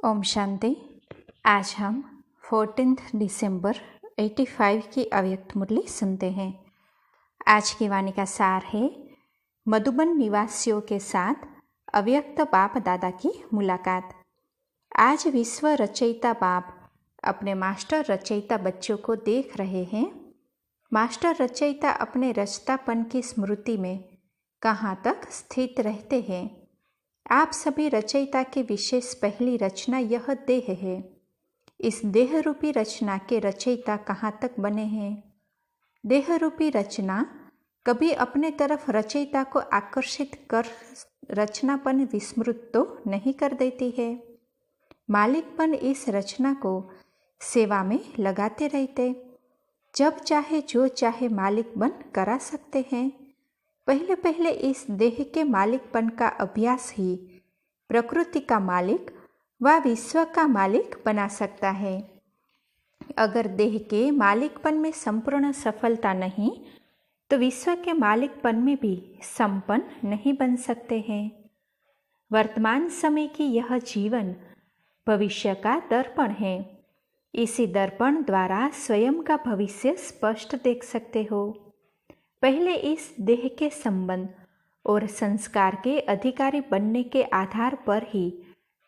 ओम शांति। आज हम 14 दिसंबर 85 की अव्यक्त मुरली सुनते हैं। आज की वाणी का सार है मधुबन निवासियों के साथ अव्यक्त बाप दादा की मुलाकात। आज विश्व रचयिता बाप अपने मास्टर रचयिता बच्चों को देख रहे हैं। मास्टर रचयिता अपने रचतापन की स्मृति में कहाँ तक स्थित रहते हैं। आप सभी रचयिता की विशेष पहली रचना यह देह है। इस देह रूपी रचना के रचयिता कहाँ तक बने हैं। देह रूपी रचना कभी अपने तरफ रचयिता को आकर्षित कर रचनापन विस्मृत तो नहीं कर देती है। मालिकपन इस रचना को सेवा में लगाते रहते, जब चाहे जो चाहे मालिक बन करा सकते हैं। पहले पहले इस देह के मालिकपन का अभ्यास ही प्रकृति का मालिक व विश्व का मालिक बना सकता है। अगर देह के मालिकपन में संपूर्ण सफलता नहीं तो विश्व के मालिकपन में भी संपन्न नहीं बन सकते हैं। वर्तमान समय की यह जीवन भविष्य का दर्पण है। इसी दर्पण द्वारा स्वयं का भविष्य स्पष्ट देख सकते हो। पहले इस देह के संबंध और संस्कार के अधिकारी बनने के आधार पर ही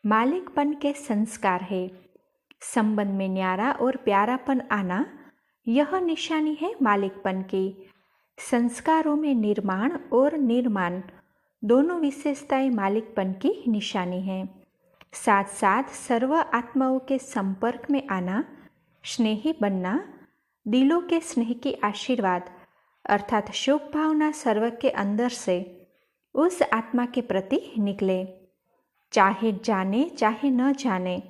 मालिकपन के संस्कार है। संबंध में न्यारा और प्यारापन आना यह निशानी है मालिकपन की। संस्कारों में निर्माण और निर्माण दोनों विशेषताएं मालिकपन की निशानी है। साथ साथ सर्व आत्माओं के संपर्क में आना, स्नेही बनना, दिलों के स्नेह की आशीर्वाद अर्थात शुभ भावना सर्व के अंदर से उस आत्मा के प्रति निकले। चाहे जाने चाहे न जाने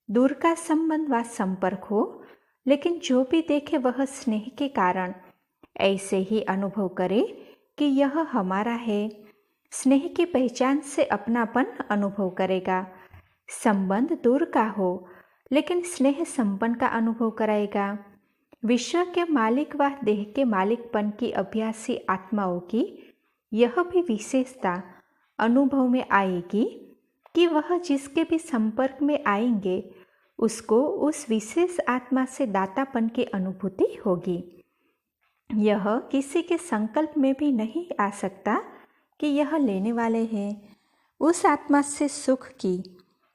दूर का संबंध व संपर्क हो, लेकिन जो भी देखे वह स्नेह के कारण ऐसे ही अनुभव करे कि यह हमारा है। स्नेह की पहचान से अपनापन अनुभव करेगा। संबंध दूर का हो लेकिन स्नेह संपन्न का अनुभव कराएगा। विश्व के मालिक व देह के मालिकपन की अभ्यासी आत्माओं की यह भी विशेषता अनुभव में आएगी कि वह जिसके भी संपर्क में आएंगे उसको उस विशेष आत्मा से दातापन की अनुभूति होगी। यह किसी के संकल्प में भी नहीं आ सकता कि यह लेने वाले हैं। उस आत्मा से सुख की,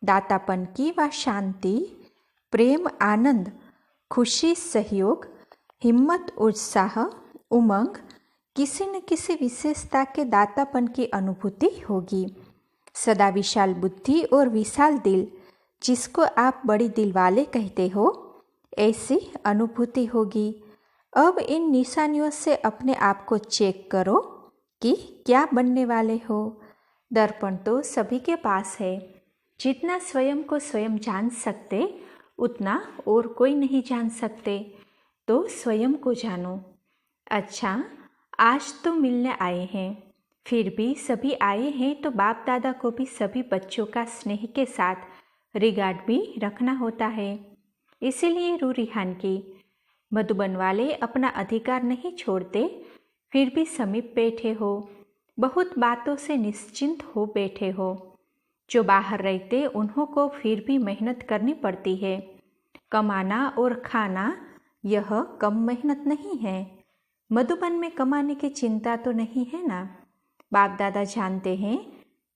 दातापन की व शांति, प्रेम, आनंद, खुशी, सहयोग, हिम्मत, उत्साह, उमंग, किसी न किसी विशेषता के दातापन की अनुभूति होगी। सदा विशाल बुद्धि और विशाल दिल, जिसको आप बड़ी दिल वाले कहते हो, ऐसी अनुभूति होगी। अब इन निशानियों से अपने आप को चेक करो कि क्या बनने वाले हो। दर्पण तो सभी के पास है। जितना स्वयं को स्वयं जान सकते उतना और कोई नहीं जान सकते, तो स्वयं को जानो। अच्छा, आज तो मिलने आए हैं, फिर भी सभी आए हैं तो बाप दादा को भी सभी बच्चों का स्नेह के साथ रिगार्ड भी रखना होता है। इसीलिए रूरिहान की मधुबन वाले अपना अधिकार नहीं छोड़ते, फिर भी समीप बैठे हो, बहुत बातों से निश्चिंत हो बैठे हो। जो बाहर रहते उन्हों को फिर भी मेहनत करनी पड़ती है। कमाना और खाना यह कम मेहनत नहीं है। मधुबन में कमाने की चिंता तो नहीं है ना। बाप दादा जानते हैं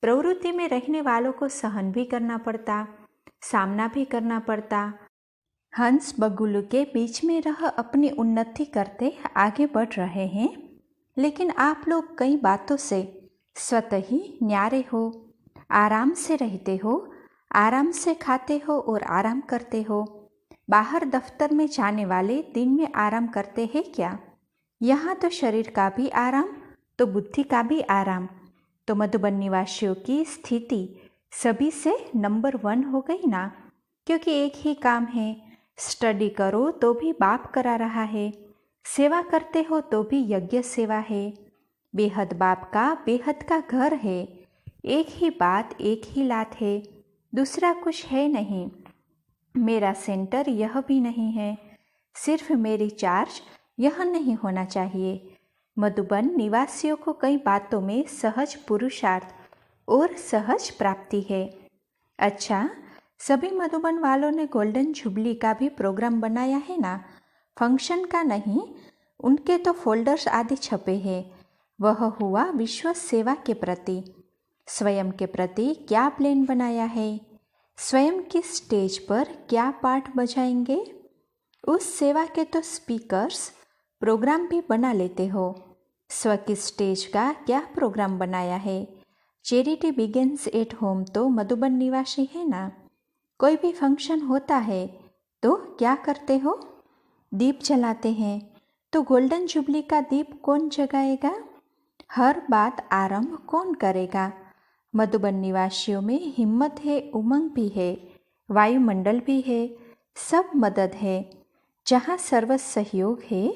प्रवृत्ति में रहने वालों को सहन भी करना पड़ता, सामना भी करना पड़ता। हंस बगुल के बीच में रह अपनी उन्नति करते आगे बढ़ रहे हैं, लेकिन आप लोग कई बातों से स्वतः ही न्यारे हो। आराम से रहते हो, आराम से खाते हो और आराम करते हो। बाहर दफ्तर में जाने वाले दिन में आराम करते हैं क्या? यहाँ तो शरीर का भी आराम तो बुद्धि का भी आराम। तो मधुबन निवासियों की स्थिति सभी से नंबर 1 हो गई ना, क्योंकि एक ही काम है। स्टडी करो तो भी बाप करा रहा है, सेवा करते हो तो भी यज्ञ सेवा है। बेहद बाप का बेहद का घर है। एक ही बात, एक ही लात है, दूसरा कुछ है नहीं। मेरा सेंटर यह भी नहीं है, सिर्फ मेरी चार्ज यह नहीं होना चाहिए। मधुबन निवासियों को कई बातों में सहज पुरुषार्थ और सहज प्राप्ति है। अच्छा, सभी मधुबन वालों ने गोल्डन जुबली का भी प्रोग्राम बनाया है ना, फंक्शन का नहीं। उनके तो फोल्डर्स आदि छपे हैं। वह हुआ विश्व सेवा के प्रति। स्वयं के प्रति क्या प्लान बनाया है, स्वयं की स्टेज पर क्या पाठ बजाएंगे, उस सेवा के तो स्पीकर्स प्रोग्राम भी बना लेते हो। स्व की स्टेज का क्या प्रोग्राम बनाया है। चैरिटी बिगिंस एट होम तो मधुबन निवासी है ना। कोई भी फंक्शन होता है तो क्या करते हो, दीप जलाते हैं। तो गोल्डन जुबली का दीप कौन जगाएगा, हर बात आरंभ कौन करेगा। मधुबन निवासियों में हिम्मत है, उमंग भी है, वायुमंडल भी है, सब मदद है। जहाँ सर्व सहयोग है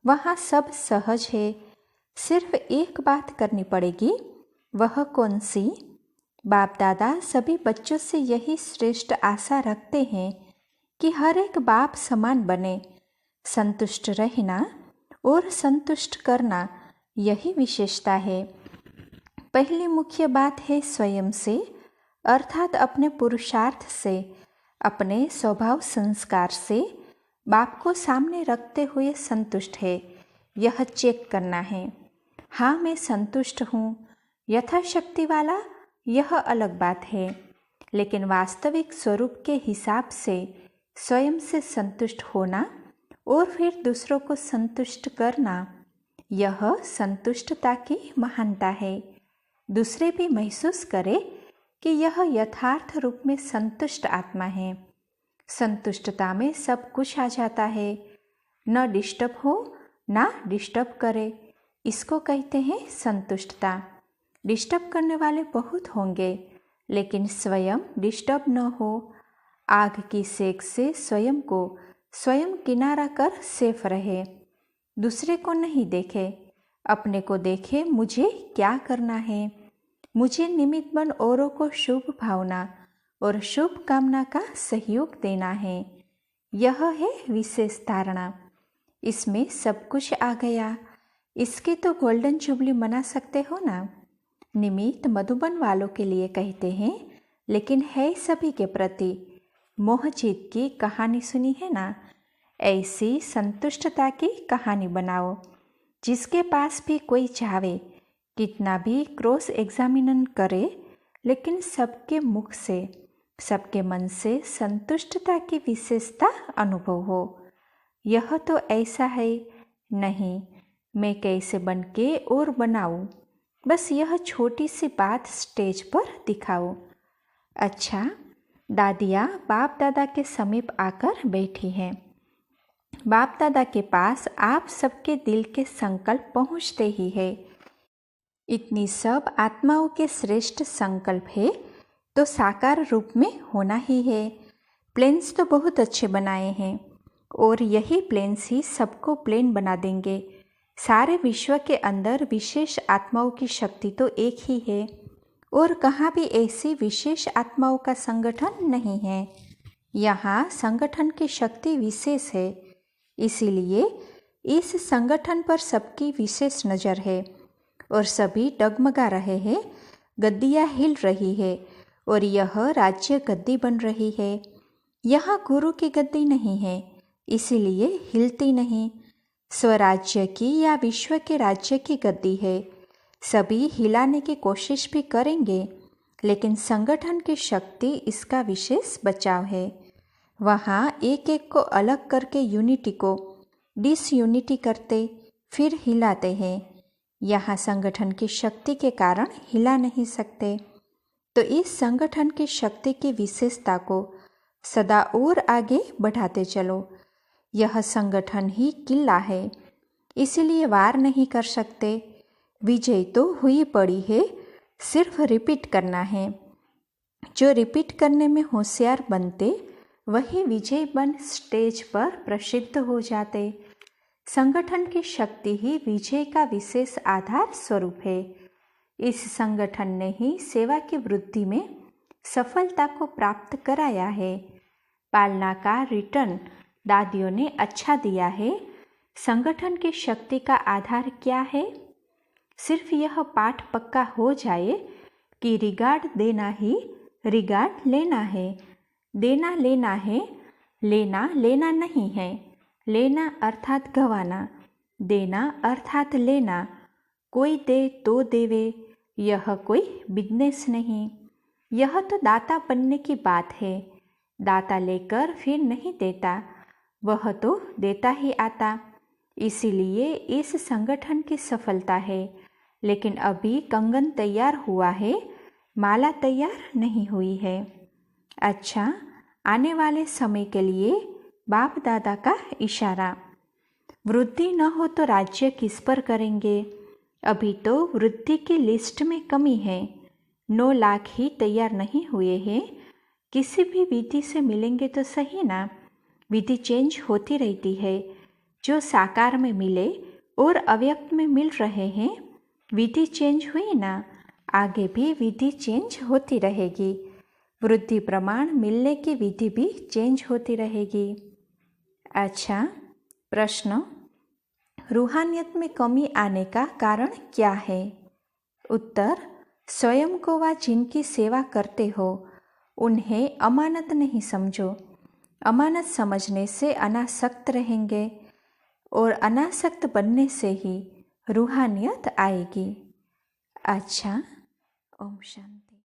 वहाँ सब सहज है। सिर्फ एक बात करनी पड़ेगी, वह कौन सी। बाप दादा सभी बच्चों से यही श्रेष्ठ आशा रखते हैं कि हर एक बाप समान बने। संतुष्ट रहना और संतुष्ट करना, यही विशेषता है। पहली मुख्य बात है स्वयं से, अर्थात अपने पुरुषार्थ से, अपने स्वभाव संस्कार से बाप को सामने रखते हुए संतुष्ट है, यह चेक करना है। हाँ, मैं संतुष्ट हूँ यथाशक्ति वाला, यह अलग बात है। लेकिन वास्तविक स्वरूप के हिसाब से स्वयं से संतुष्ट होना और फिर दूसरों को संतुष्ट करना, यह संतुष्टता की महानता है। दूसरे भी महसूस करें कि यह यथार्थ रूप में संतुष्ट आत्मा है। संतुष्टता में सब कुछ आ जाता है, न डिस्टर्ब हो ना डिस्टर्ब करे, इसको कहते हैं संतुष्टता। डिस्टर्ब करने वाले बहुत होंगे, लेकिन स्वयं डिस्टर्ब न हो। आग की सेक से स्वयं को स्वयं किनारा कर सेफ रहे, दूसरे को नहीं देखे, अपने को देखे मुझे क्या करना है। मुझे निमित्त बन औरों को शुभ भावना और शुभ कामना का सहयोग देना है, यह है विशेष धारणा। इसमें सब कुछ आ गया। इसकी तो गोल्डन जुबली मना सकते हो ना। निमित्त मधुबन वालों के लिए कहते हैं, लेकिन है सभी के प्रति। मोहजीत की कहानी सुनी है ना, ऐसी संतुष्टता की कहानी बनाओ। जिसके पास भी कोई चाहे, कितना भी क्रॉस एग्जामिनन करे, लेकिन सबके मुख से, सबके मन से संतुष्टता की विशेषता अनुभव हो। यह तो ऐसा है नहीं, मैं कैसे बन के और बनाऊं, बस यह छोटी सी बात स्टेज पर दिखाओ। अच्छा, दादियाँ बाप दादा के समीप आकर बैठी हैं। बाप दादा के पास आप सबके दिल के संकल्प पहुँचते ही है। इतनी सब आत्माओं के श्रेष्ठ संकल्प है तो साकार रूप में होना ही है। प्लेन्स तो बहुत अच्छे बनाए हैं और यही प्लेन्स ही सबको प्लेन बना देंगे। सारे विश्व के अंदर विशेष आत्माओं की शक्ति तो एक ही है और कहाँ भी ऐसी विशेष आत्माओं का संगठन नहीं है। यहाँ संगठन की शक्ति विशेष है, इसीलिए इस संगठन पर सबकी विशेष नज़र है और सभी डगमगा रहे हैं। गद्दियाँ हिल रही है और यह राज्य गद्दी बन रही है। यहाँ गुरु की गद्दी नहीं है, इसीलिए हिलती नहीं। स्वराज्य की या विश्व के राज्य की गद्दी है। सभी हिलाने की कोशिश भी करेंगे, लेकिन संगठन की शक्ति इसका विशेष बचाव है। वहाँ एक एक को अलग करके यूनिटी को डिसयूनिटी करते फिर हिलाते हैं। यहाँ संगठन की शक्ति के कारण हिला नहीं सकते। तो इस संगठन की शक्ति की विशेषता को सदा और आगे बढ़ाते चलो। यह संगठन ही किला है, इसीलिए वार नहीं कर सकते। विजय तो हुई पड़ी है, सिर्फ रिपीट करना है। जो रिपीट करने में होशियार बनते वही विजय बन स्टेज पर प्रसिद्ध हो जाते। संगठन की शक्ति ही विजय का विशेष आधार स्वरूप है। इस संगठन ने ही सेवा की वृद्धि में सफलता को प्राप्त कराया है। पालना का रिटर्न दादियों ने अच्छा दिया है। संगठन की शक्ति का आधार क्या है? सिर्फ यह पाठ पक्का हो जाए कि रिगार्ड देना ही रिगार्ड लेना है। देना लेना है, लेना लेना नहीं है। लेना अर्थात गंवाना, देना अर्थात लेना। कोई दे तो देवे, यह कोई बिजनेस नहीं। यह तो दाता बनने की बात है। दाता लेकर फिर नहीं देता, वह तो देता ही आता। इसीलिए इस संगठन की सफलता है। लेकिन अभी कंगन तैयार हुआ है, माला तैयार नहीं हुई है। अच्छा, आने वाले समय के लिए बाप दादा का इशारा। वृद्धि न हो तो राज्य किस पर करेंगे? अभी तो वृद्धि की लिस्ट में कमी है। 9 लाख ही तैयार नहीं हुए हैं। किसी भी विधि से मिलेंगे तो सही ना। विधि चेंज होती रहती है। जो साकार में मिले और अव्यक्त में मिल रहे हैं, विधि चेंज हुई ना, आगे भी विधि चेंज होती रहेगी। वृद्धि प्रमाण मिलने की विधि भी चेंज होती रहेगी। अच्छा, प्रश्न, रूहानियत में कमी आने का कारण क्या है? उत्तर, स्वयं को व जिनकी सेवा करते हो उन्हें अमानत नहीं समझो। अमानत समझने से अनासक्त रहेंगे और अनासक्त बनने से ही रूहानियत आएगी। अच्छा, ओम शांति।